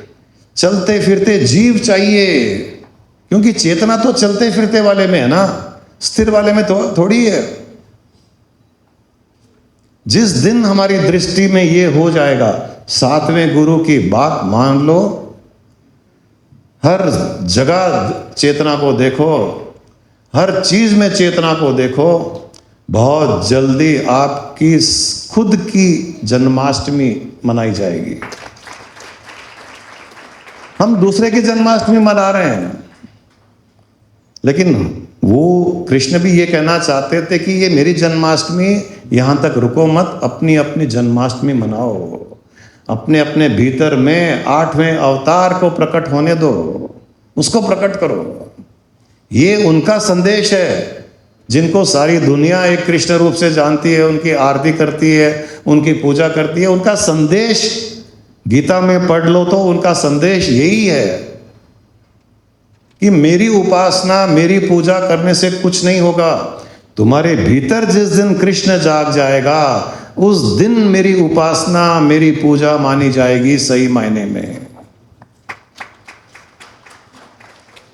चलते फिरते जीव चाहिए। क्योंकि चेतना तो चलते फिरते वाले में है ना, स्थिर वाले में तो थोड़ी है। जिस दिन हमारी दृष्टि में ये हो जाएगा, सातवें गुरु की बात मान लो, हर जगह चेतना को देखो, हर चीज में चेतना को देखो, बहुत जल्दी आपकी खुद की जन्माष्टमी मनाई जाएगी। हम दूसरे की जन्माष्टमी मना रहे हैं, लेकिन वो कृष्ण भी ये कहना चाहते थे कि ये मेरी जन्माष्टमी, यहाँ तक रुको मत, अपनी अपनी जन्माष्टमी मनाओ। अपने अपने भीतर में 8वें अवतार को प्रकट होने दो, उसको प्रकट करो। ये उनका संदेश है, जिनको सारी दुनिया एक कृष्ण रूप से जानती है, उनकी आरती करती है, उनकी पूजा करती है। उनका संदेश गीता में पढ़ लो तो उनका संदेश यही है कि मेरी उपासना, मेरी पूजा करने से कुछ नहीं होगा। तुम्हारे भीतर जिस दिन कृष्ण जाग जाएगा, उस दिन मेरी उपासना, मेरी पूजा मानी जाएगी सही मायने में।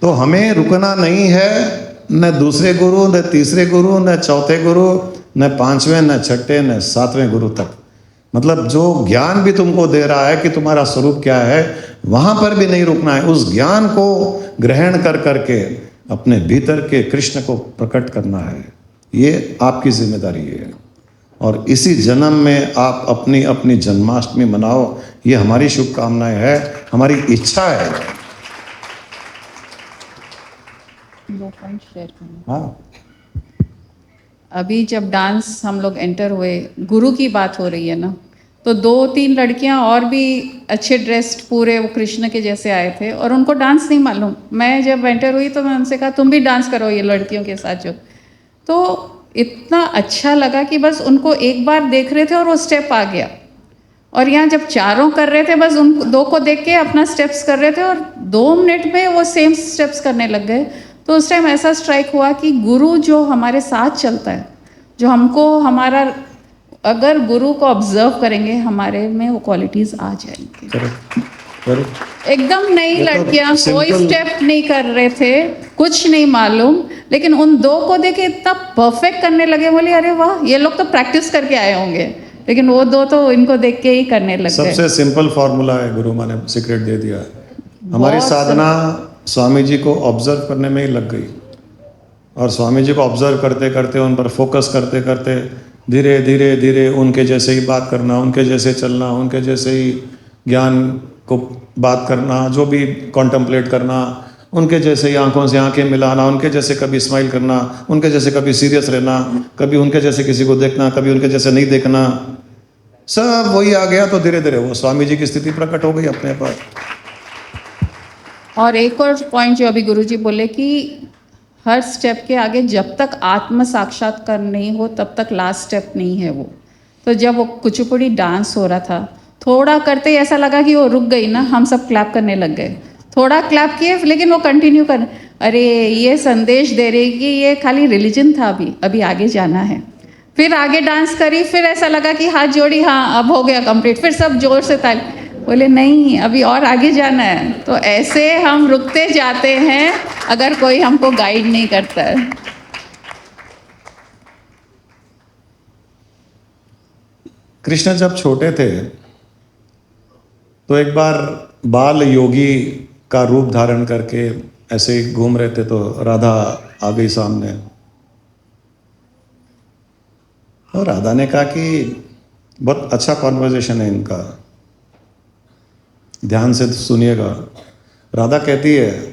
तो हमें रुकना नहीं है, न दूसरे गुरु, न तीसरे गुरु, न चौथे गुरु, न 5वें, न 6ठे, न 7वें गुरु तक। मतलब जो ज्ञान भी तुमको दे रहा है कि तुम्हारा स्वरूप क्या है, वहां पर भी नहीं रुकना है। उस ज्ञान को ग्रहण कर करके अपने भीतर के कृष्ण को प्रकट करना है। ये आपकी जिम्मेदारी है। और इसी जन्म में आप अपनी अपनी जन्माष्टमी मनाओ, ये हमारी शुभकामनाएं है, हमारी इच्छा है। हाँ, अभी जब डांस हम लोग एंटर हुए, गुरु की बात हो रही है ना, तो 2-3 लड़कियां और भी अच्छे ड्रेस्ड पूरे वो कृष्ण के जैसे आए थे और उनको डांस नहीं मालूम। मैं जब एंटर हुई तो मैं उनसे कहा तुम भी डांस करो ये लड़कियों के साथ जो। तो इतना अच्छा लगा कि बस उनको एक बार देख रहे थे और वो स्टेप आ गया। और यहाँ जब चारों कर रहे थे, बस उन 2 को देख के अपना स्टेप्स कर रहे थे और 2 मिनट में वो सेम स्टेप्स करने लग गए। तो उस टाइम ऐसा स्ट्राइक हुआ कि गुरु जो हमारे साथ चलता है, जो हमको हमारा, अगर गुरु को ऑब्जर्व करेंगे, हमारे में वो क्वालिटीज आ जाएंगी। एकदम नई लड़कियां, कोई स्टेप नहीं कर रहे थे, कुछ नहीं मालूम, लेकिन उन 2 को देखे इतना परफेक्ट करने लगे। बोले अरे वाह, ये लोग तो प्रैक्टिस करके आए होंगे, लेकिन वो 2 तो इनको देख के ही करने लग गए। सबसे सिंपल फॉर्मूला है, गुरु माँ ने सीक्रेट दे दिया है। हमारी साधना स्वामी जी को ऑब्जर्व करने में ही लग गई, और स्वामी जी को ऑब्जर्व करते करते, उन पर फोकस करते करते धीरे धीरे धीरे उनके जैसे ही बात करना, उनके जैसे चलना, उनके जैसे ही ज्ञान को बात करना, जो भी कॉन्टम्पलेट करना, उनके जैसे ही आंखों से आंखें मिलाना, उनके जैसे कभी स्माइल करना, उनके जैसे कभी सीरियस रहना, कभी उनके जैसे किसी को देखना, कभी उनके जैसे नहीं देखना, सब वही आ गया। तो धीरे धीरे वो स्वामी जी की स्थिति प्रकट हो गई अपने पर। और एक और पॉइंट जो अभी गुरुजी बोले कि हर स्टेप के आगे जब तक आत्म साक्षात्कार नहीं हो तब तक लास्ट स्टेप नहीं है वो। तो जब वो कुचिपुड़ी डांस हो रहा था, थोड़ा करते ही ऐसा लगा कि वो रुक गई ना, हम सब क्लैप करने लग गए। थोड़ा क्लैप किए लेकिन वो कंटिन्यू कर, अरे ये संदेश दे रही कि ये खाली रिलीजन था, अभी आगे जाना है। फिर आगे डांस करी, फिर ऐसा लगा कि हाथ जोड़ी, हाँ अब हो गया कंप्लीट, फिर सब जोर से ताली, बोले नहीं अभी और आगे जाना है। तो ऐसे हम रुकते जाते हैं अगर कोई हमको गाइड नहीं करता है। कृष्ण जब छोटे थे तो एक बार बाल योगी का रूप धारण करके ऐसे ही घूम रहे थे, तो राधा आ गई सामने। और राधा ने कहा कि बहुत अच्छा कॉन्वर्जेशन है इनका, ध्यान से सुनिएगा। राधा कहती है,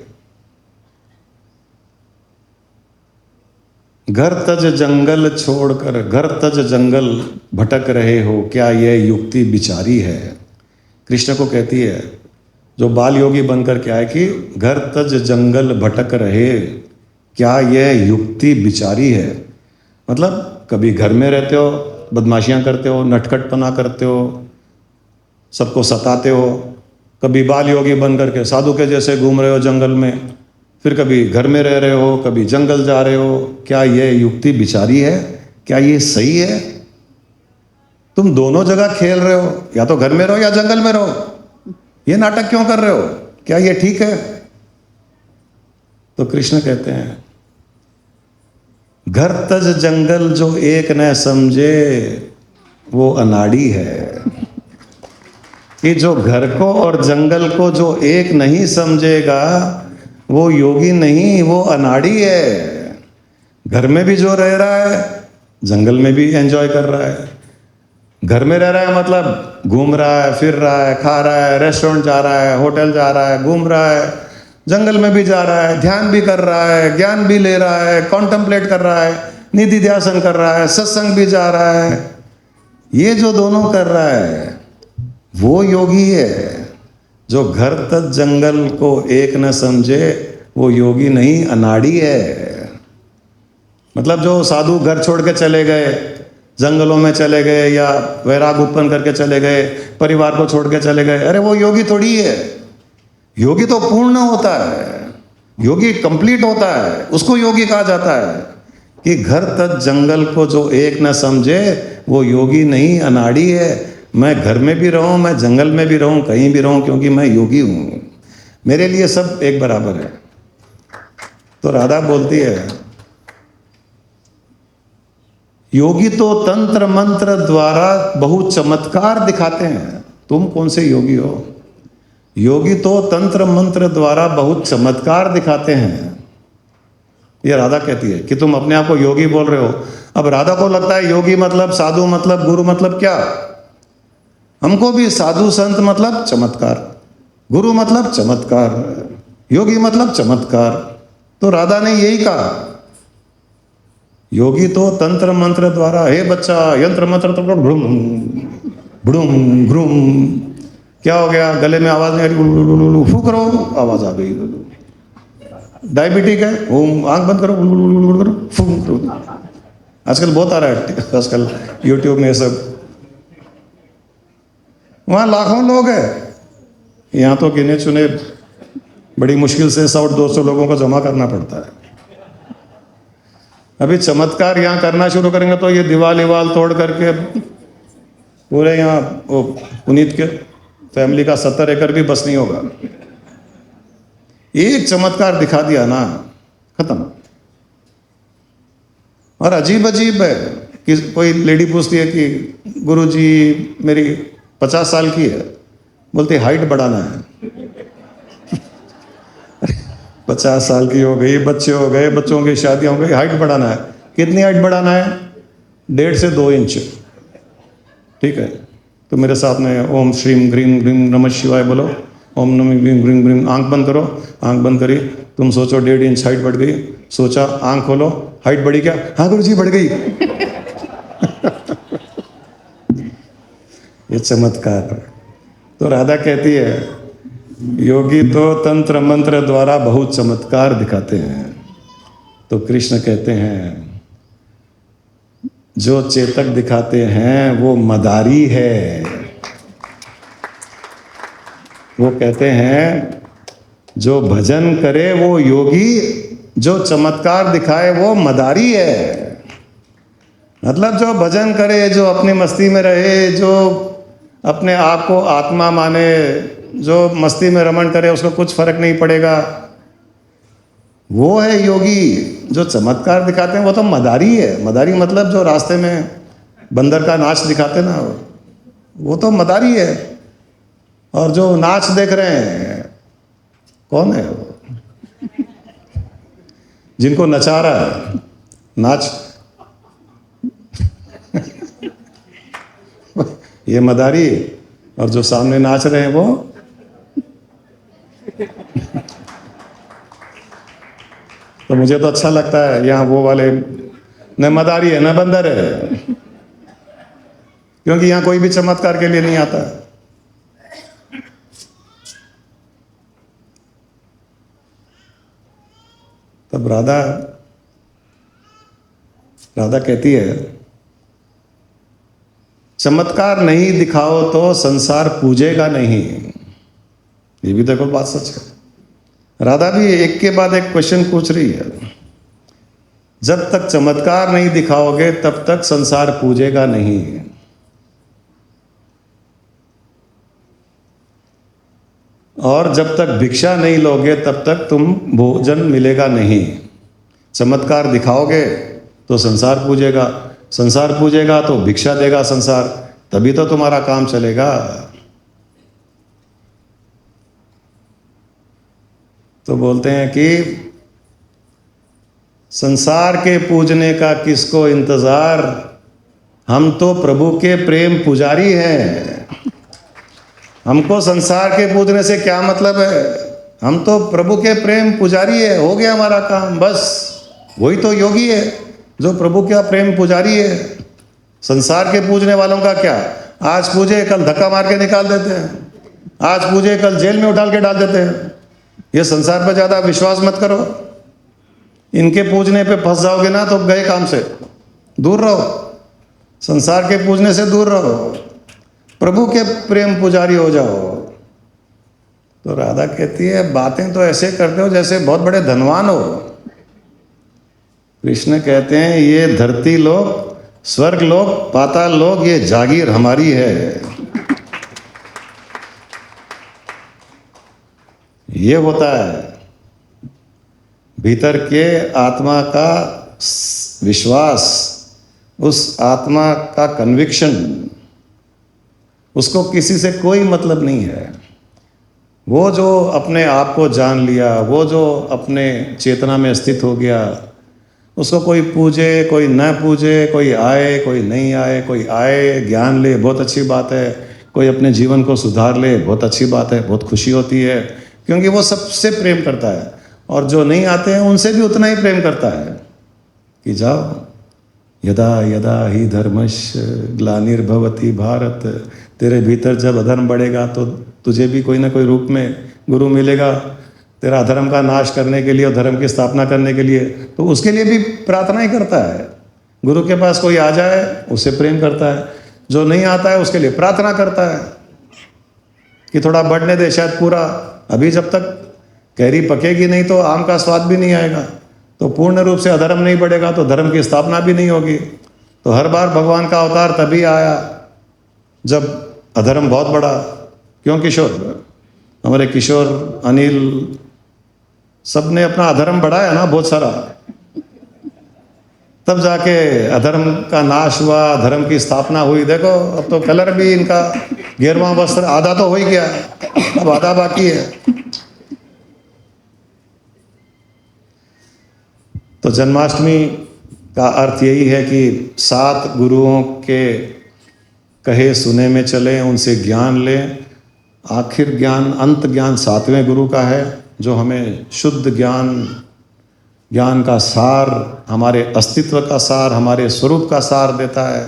घर तज जंगल छोड़कर, घर तज जंगल भटक रहे हो, क्या यह युक्ति बिचारी है। कृष्ण को कहती है, जो बाल योगी बनकर के आए, कि घर तज जंगल भटक रहे, क्या यह युक्ति बिचारी है। मतलब कभी घर में रहते हो, बदमाशियां करते हो, नटखटपना करते हो, सबको सताते हो, कभी बाल योगी बन करके साधु के जैसे घूम रहे हो जंगल में, फिर कभी घर में रह रहे हो, कभी जंगल जा रहे हो, क्या यह युक्ति बिचारी है, क्या ये सही है। तुम दोनों जगह खेल रहे हो, या तो घर में रहो या जंगल में रहो, ये नाटक क्यों कर रहे हो, क्या ये ठीक है। तो कृष्ण कहते हैं, घर तज जंगल जो एक न समझे वो अनाड़ी है। कि जो घर को और जंगल को जो एक नहीं समझेगा वो योगी नहीं, वो अनाड़ी है। घर में भी जो रह रहा है जंगल में भी एंजॉय कर रहा है। घर में रह रहा है मतलब घूम रहा है, फिर रहा है, खा रहा है, रेस्टोरेंट जा रहा है, होटल जा रहा है, घूम रहा है, जंगल में भी जा रहा है, ध्यान भी कर रहा है, ज्ञान भी ले रहा है, कॉन्टम्पलेट कर रहा है, निधि ध्यासन कर रहा है, सत्संग भी जा रहा है। ये जो दोनों कर रहा है वो योगी है। जो घर तक जंगल को एक न समझे वो योगी नहीं, अनाड़ी है। मतलब जो साधु घर छोड़ के चले गए, जंगलों में चले गए, या वैराग उत्पन्न करके चले गए, परिवार को छोड़ के चले गए, अरे वो योगी थोड़ी है। योगी तो पूर्ण होता है, योगी कंप्लीट होता है, उसको योगी कहा जाता है। कि घर तक जंगल को जो एक न समझे वो योगी नहीं, अनाड़ी है। मैं घर में भी रहूं, मैं जंगल में भी रहूं, कहीं भी रहूं, क्योंकि मैं योगी हूं, मेरे लिए सब एक बराबर है। तो राधा बोलती है, योगी तो तंत्र मंत्र द्वारा बहुत चमत्कार दिखाते हैं। तुम कौन से योगी हो। योगी तो तंत्र मंत्र द्वारा बहुत चमत्कार दिखाते हैं। ये राधा कहती है कि तुम अपने आप को योगी बोल रहे हो। अब राधा को लगता है योगी मतलब साधु मतलब गुरु मतलब क्या। हमको भी साधु संत मतलब चमत्कार, गुरु मतलब चमत्कार, योगी मतलब चमत्कार। तो राधा ने यही कहा, योगी तो तंत्र मंत्र द्वारा, हे बच्चा यंत्र मंत्र तो भ्रूम भ्रूम भ्रूम, क्या हो गया, गले में आवाज नहीं आ रही, फूक करो, आवाज आ गई। डायबिटिक है, ओम, आंख बंद करो, करो, फूक करो। आजकल बहुत आ रहा है, आजकल यूट्यूब में सब। वहाँ लाखों लोग हैं, यहाँ तो गिने चुने बड़ी मुश्किल से 100-200 लोगों को जमा करना पड़ता है। अभी चमत्कार यहाँ करना शुरू करेंगे तो ये दीवाल तोड़ करके पूरे यहाँ वो पुनीत के फैमिली का 70 एकड़ भी बस नहीं होगा। एक चमत्कार दिखा दिया ना, खत्म। और अजीब अजीब है कि कोई लेडी पूछती है कि गुरुजी मेरी 50 साल की है, बोलते हाइट बढ़ाना है। 50 साल की हो गई, बच्चे हो गए, बच्चों की शादियां हो गई, हाइट बढ़ाना है। कितनी हाइट बढ़ाना है 1.5 से 2 इंच, ठीक है। तो मेरे साथ में ओम श्रीम ग्रीम ग्रीम नमः शिवाय बोलो। ओम नमः ग्रीम ग्रीम ग्रीम। आंख बंद करो, आंख बंद करी। तुम सोचो 1.5 इंच हाइट बढ़ गई, सोचा आंख खोलो, हाइट बढ़ी क्या? हाँ गुरुजी बढ़ गई। ये चमत्कार। तो राधा कहती है योगी तो तंत्र मंत्र द्वारा बहुत चमत्कार दिखाते हैं। तो कृष्ण कहते हैं जो चेतक दिखाते हैं वो मदारी है। वो कहते हैं जो भजन करे वो योगी, जो चमत्कार दिखाए वो मदारी है। मतलब जो भजन करे, जो अपनी मस्ती में रहे, जो अपने आप को आत्मा माने, जो मस्ती में रमण करे, उसको कुछ फर्क नहीं पड़ेगा, वो है योगी। जो चमत्कार दिखाते हैं वो तो मदारी है। मदारी मतलब जो रास्ते में बंदर का नाच दिखाते ना, वो तो मदारी है। और जो नाच देख रहे हैं कौन है वो? जिनको नचा रहा है नाच ये मदारी, और जो सामने नाच रहे हैं वो तो मुझे तो अच्छा लगता है यहाँ वो वाले न मदारी है न बंदर है, क्योंकि यहाँ कोई भी चमत्कार के लिए नहीं आता। तब राधा कहती है चमत्कार नहीं दिखाओ तो संसार पूजेगा नहीं। ये भी देखो बात सच है। राधा भी एक के बाद एक क्वेश्चन पूछ रही है। जब तक चमत्कार नहीं दिखाओगे तब तक संसार पूजेगा नहीं। और जब तक भिक्षा नहीं लोगे तब तक तुम भोजन मिलेगा नहीं। चमत्कार दिखाओगे तो संसार पूजेगा, संसार पूजेगा तो भिक्षा देगा संसार, तभी तो तुम्हारा काम चलेगा। तो बोलते हैं कि संसार के पूजने का किसको इंतजार, हम तो प्रभु के प्रेम पुजारी हैं। हमको संसार के पूजने से क्या मतलब है? हम तो प्रभु के प्रेम पुजारी है, हो गया हमारा काम बस। वही तो योगी है जो प्रभु का प्रेम पुजारी है। संसार के पूजने वालों का क्या, आज पूजे कल धक्का मार के निकाल देते हैं, आज पूजे कल जेल में उठाल के डाल देते हैं। ये संसार पर ज़्यादा विश्वास मत करो। इनके पूजने पे फंस जाओगे ना तो गए काम से, दूर रहो। संसार के पूजने से दूर रहो, प्रभु के प्रेम पुजारी हो जाओ। तो राधा कहती है बातें तो ऐसे करते हो जैसे बहुत बड़े धनवान हो। कृष्ण कहते हैं ये धरती लोक, स्वर्ग लोक, पाताल लोक, ये जागीर हमारी है। ये होता है भीतर के आत्मा का विश्वास, उस आत्मा का कन्विक्शन, उसको किसी से कोई मतलब नहीं है। वो जो अपने आप को जान लिया, वो जो अपने चेतना में स्थित हो गया, उसको कोई पूजे कोई न पूजे, कोई आए कोई नहीं आए, कोई आए ज्ञान ले बहुत अच्छी बात है, कोई अपने जीवन को सुधार ले बहुत अच्छी बात है, बहुत खुशी होती है, क्योंकि वो सबसे प्रेम करता है। और जो नहीं आते हैं उनसे भी उतना ही प्रेम करता है कि जाओ यदा यदा ही धर्मस्य ग्लानिर्भवति भारत। तेरे भीतर जब अधर्म बढ़ेगा तो तुझे भी कोई ना कोई रूप में गुरु मिलेगा तेरा अधर्म का नाश करने के लिए और धर्म की स्थापना करने के लिए। तो उसके लिए भी प्रार्थना ही करता है। गुरु के पास कोई आ जाए उससे प्रेम करता है, जो नहीं आता है उसके लिए प्रार्थना करता है कि थोड़ा बढ़ने दे, शायद पूरा अभी जब तक कैरी पकेगी नहीं तो आम का स्वाद भी नहीं आएगा, तो पूर्ण रूप से अधर्म नहीं बढ़ेगा तो धर्म की स्थापना भी नहीं होगी। तो हर बार भगवान का अवतार तभी आया जब अधर्म बहुत बढ़ा। क्यों किशोर, हमारे किशोर अनिल सब ने अपना अधर्म बढ़ाया ना बहुत सारा, तब जाके अधर्म का नाश हुआ, धर्म की स्थापना हुई। देखो अब तो कलर भी इनका गेरुआ वस्त्र आधा तो हो ही गया, अब आधा बाकी है। तो जन्माष्टमी का अर्थ यही है कि 7 गुरुओं के कहे सुने में चलें, उनसे ज्ञान लें। आखिर ज्ञान, अंत ज्ञान 7वें गुरु का है, जो हमें शुद्ध ज्ञान, ज्ञान का सार, हमारे अस्तित्व का सार, हमारे स्वरूप का सार देता है।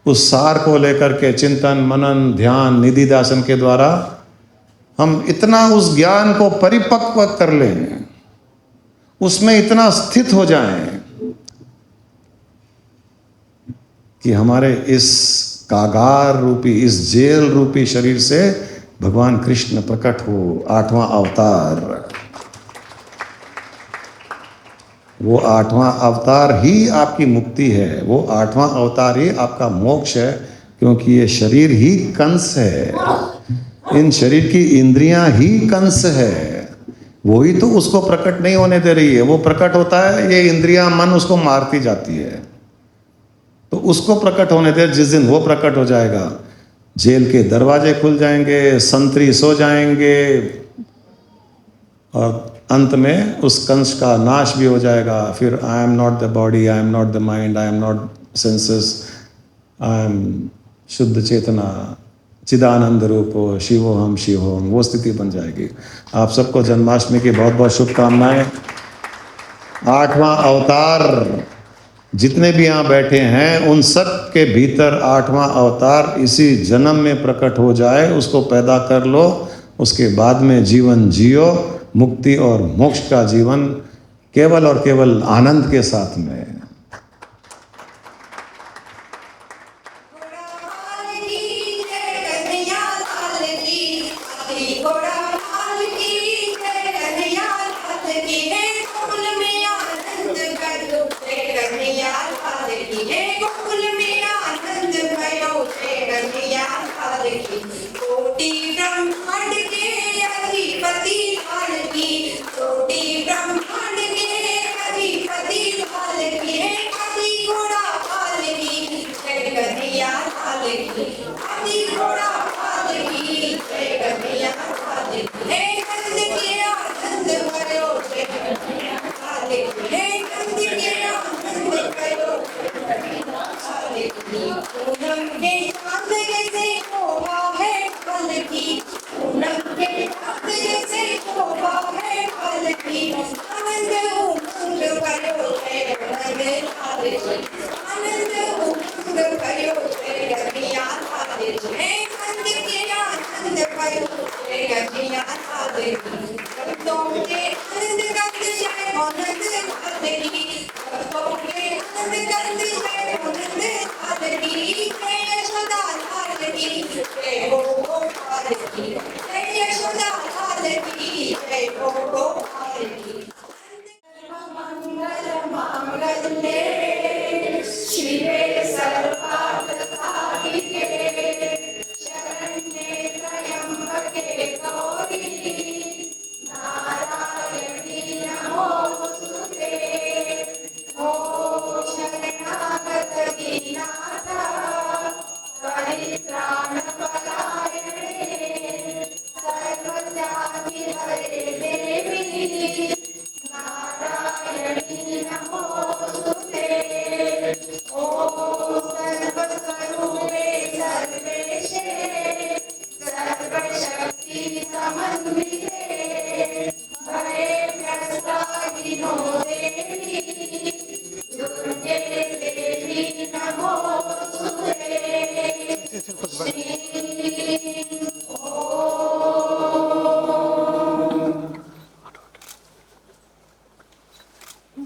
उस सार को लेकर के चिंतन, मनन, ध्यान, निधि ध्यान के द्वारा हम इतना उस ज्ञान को परिपक्व कर लें, उसमें इतना स्थित हो जाएं कि हमारे इस कागार रूपी, इस जेल रूपी शरीर से भगवान कृष्ण प्रकट हो, 8वां अवतार। वो 8वां अवतार ही आपकी मुक्ति है, वो 8वां अवतार ही आपका मोक्ष है, क्योंकि ये शरीर ही कंस है, इन शरीर की इंद्रियां ही कंस है। वही तो उसको प्रकट नहीं होने दे रही है। वो प्रकट होता है, ये इंद्रियां, मन उसको मारती जाती है। तो उसको प्रकट होने दे। जिस दिन वो प्रकट हो जाएगा, जेल के दरवाजे खुल जाएंगे, संतरी सो जाएंगे, और अंत में उस कंस का नाश भी हो जाएगा। फिर I am not the body, I am not the mind, I am not senses, I am शुद्ध चेतना, चिदानंद रूप, शिवोहम शिवोहम, वो स्थिति बन जाएगी। आप सबको जन्माष्टमी की बहुत बहुत शुभकामनाएं। 8वां अवतार जितने भी यहाँ बैठे हैं, उन सब के भीतर 8वां अवतार इसी जन्म में प्रकट हो जाए, उसको पैदा कर लो। उसके बाद में जीवन जियो, मुक्ति और मोक्ष का जीवन केवल और केवल आनंद के साथ में।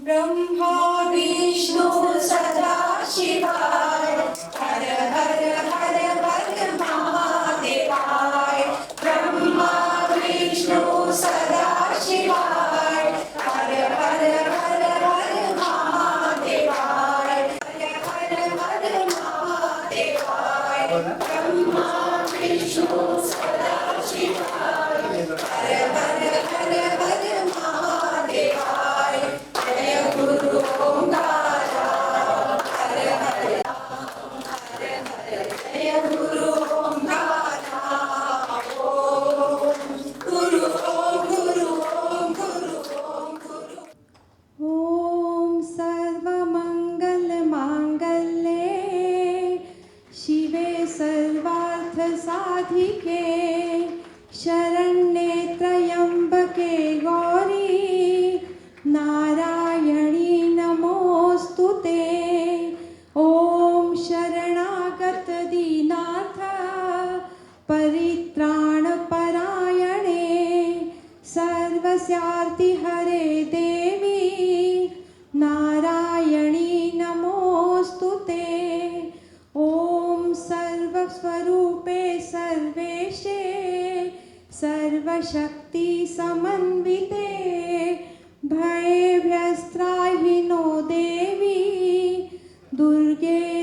ब्रह्मा विष्णु सदा शिवाय, हर हर हर हर महादेवाय। ब्रह्मा विष्णु सदा शिवाय, हर हर हर हर महादेवाय, हर हर हर महादेवाय। ब्रह्मा विष्णु सदा शिवाय, हर हर हर हर महादेवाय। जय गुरु ओंकारा, हर हर हर हर, जय गुरु ओंकारा। ओम गुरु ओम गुरु ओम गुरु ओम गुरु। ॐ सर्वमङ्गलमाङ्गल्ये क्लेशार्ति हरे देवी नारायणी नमोस्तुते। ॐ सर्वस्वरूपे सर्वेशे सर्वशक्ति समन्विते भयभ्यस्त्राहि नो देवी दुर्गे